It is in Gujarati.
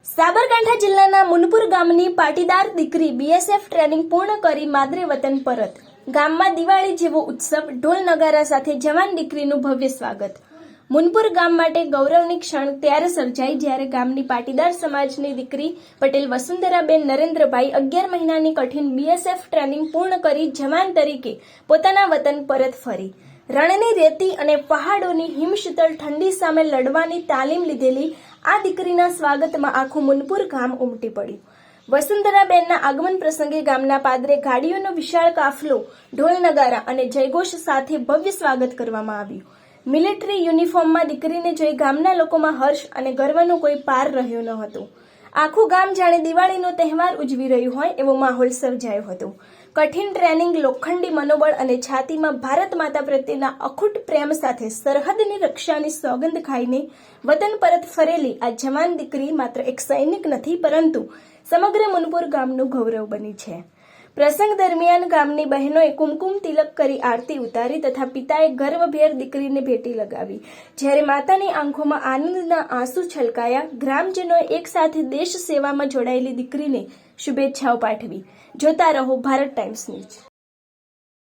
સાબરકાંઠા જિલ્લાના મુનપુર ગામની પાટીદાર દીકરી બીએસએફ ટ્રેનિંગ પૂર્ણ કરી માદરે વતન પરત. ગામમાં દિવાળી જેવો ઉત્સવ, ઢોલ નગારા સાથે જવાન દીકરીનું ભવ્ય સ્વાગત. મુનપુર ગામ માટે ગૌરવની ક્ષણ ત્યારે સર્જાઈ જ્યારે ગામની પાટીદાર સમાજની દીકરી પટેલ વસુંધરાબેન નરેન્દ્રભાઈ 11 મહિનાની કઠિન બીએસએફ ટ્રેનિંગ પૂર્ણ કરી જવાન તરીકે પોતાના વતન પરત ફરી. રણની રેતી અને પહાડોની હિમશીતળ ઠંડી સામે લડવાની તાલીમ લીધેલી આ દીકરીના સ્વાગતમાં આખું મુનપુર ગામ ઉમટી પડ્યું. વસુંધરાબેનના આગમન પ્રસંગે ગામના પાદરે ગાડીઓનો વિશાળ કાફલો, ઢોલ નગારા અને જયઘોષ સાથે ભવ્ય સ્વાગત કરવામાં આવ્યું. મિલિટરી યુનિફોર્મમાં દીકરીને જોઈ ગામના લોકોમાં હર્ષ અને ગર્વનો કોઈ પાર રહ્યો ન હતો. આખું ગામ જાણે દિવાળીનો તહેવાર ઉજવી રહ્યું હોય એવો માહોલ સર્જાયો હતો. કઠિન ટ્રેનિંગ, લોખંડી મનોબળ અને છાતીમાં ભારત માતા પ્રત્યેના અખૂટ પ્રેમ સાથે સરહદની રક્ષાની સોગંદ ખાઈને વતન પરત ફરેલી આ જવાન દીકરી માત્ર એક સૈનિક નથી, પરંતુ સમગ્ર મુનપુર ગામનું ગૌરવ બની છે. પ્રસંગ દરમિયાન ગામની બહેનોએ કુમકુમ તિલક કરી આરતી ઉતારી તથા પિતાએ ગર્વભેર દીકરીને ભેટી લગાવી. જ્યારે માતાની આંખોમાં આનંદના આંસુ છલકાયા, ગ્રામજનોએ એક સાથે દેશ સેવામાં જોડાયેલી દીકરીને શુભેચ્છાઓ પાઠવી. જોતા રહો ભારત ટાઈમ્સ ન્યૂઝ.